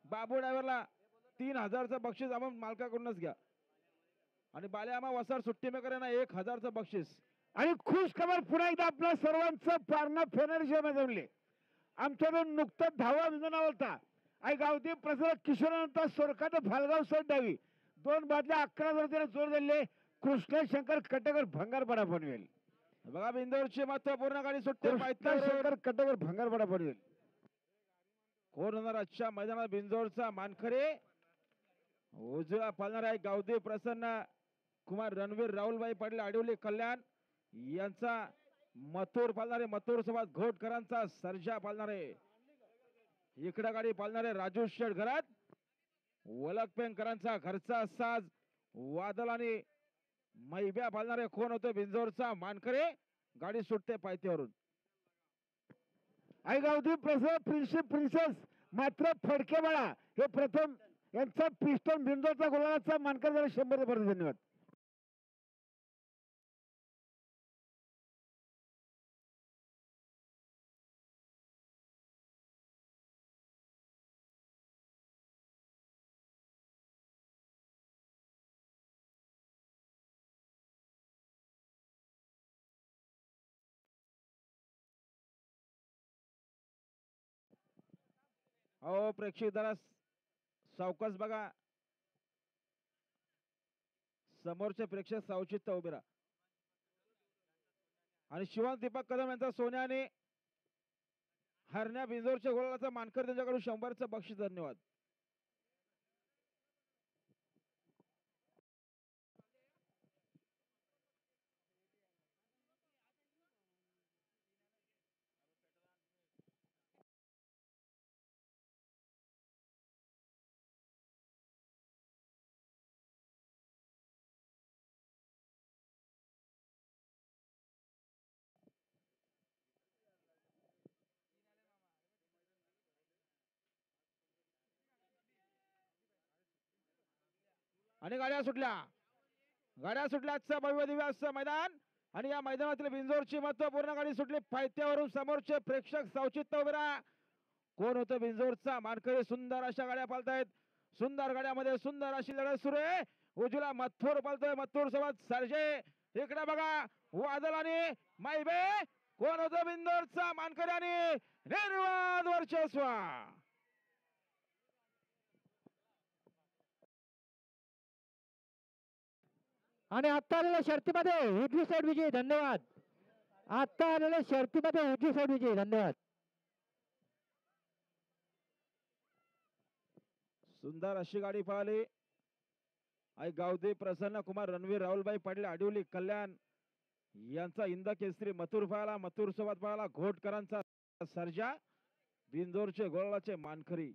बाबू ड्रायव्हरला 3000चं बक्षीस आपण मालकाकडूनच घ्या. आणि बाल्यामा वसार सुट्टी मेकर यांना 1000चं बक्षीस. आणि खुश खबर पुन्हा एकदा आपल्या सर्वांचं पारणा फेनर्जी जमले. आमच्याकडून नुकतंच धावा विजून होता. आई गावदेव प्रसाद किशोरानंतर सोरखात फालगाव सट डावी 2 बादल्या 11 जणांना जोर दिले. कृष्ण शंकर कटेकर भंगारपडा बनवेल. बघा बिंदोरची महत्वपूर्ण गाडी सुटते. कृष्ण शंकर कटेकर भंगारपडा बनवेल. कोण होणार आजच्या मैदानात बिंजोरचा मानकरी? उजव्या पालणार आहे गावदेव प्रसन्न कुमार रणवीर राहुलबाई पाटील आडिवली कल्याण यांचा. मथुर पालणारे मथुर सोबत घोटकरांचा सर्जा पालणारे. इकडे गाडी पालणारे राजू शेठ घरात वलकपेंकरांचा घरचा साज वादल आणि मैब्या पालणारे. कोण होतो बिंजोरचा मानकरी? गाडी सुटते पायथ्यावरून. आई गावदेव प्रसाद प्रिन्सेस मात्र फडके बाळा हे प्रथम यांचा पिस्टन बिंदोचा गोलाचा मानकर झाला. 100 धन्यवाद. अहो प्रेक्षक जरा सावकाश बघा. समोरचे प्रेक्षक सावचित्त उभे राहा. आणि शिवान दीपक कदम यांचा सोन्याने हरण्या बिंजोरच्या गोलाचा मानकर त्यांच्याकडून 100चं बक्षीस. धन्यवाद. आणि गाड्या सुटल्या आजचं भव्य दिव्य असं मैदान. आणि या मैदानातील बिंजोरची महत्वपूर्ण गाडी सुटली. पायथ्यावरून समोरचे प्रेक्षक सावचित्त उभे राहा. कोण होतं बिंजोरचा मानकरी? सुंदर अशा गाड्या पालतायत. सुंदर गाड्यामध्ये सुंदर अशी लढत सुरू आहे. उजूला मथुर पालतोय. मथुर सोबत सर्जे. इकडे बघा वादल आणि मैबे. कोण होतं बिंजोरचा मानकरी? आणि निर्वाद वर्चस्व. आणि आता आलेल्या शर्तीमध्ये उजवी साईड विजयी. धन्यवाद. आता आलेल्या शर्तीमध्ये उजवी साईड विजयी. धन्यवाद. सुंदर अशी गाडी पळाली. आई गावदेव प्रसन्न कुमार रणवीर राहुलबाई पाटील आडिवली कल्याण यांचा इंद केसरी मथुर पळाला. मथुर सोबत पळाला घोटकरांचा सर्जा. बिंजोरचे गोलाचे मानकरी.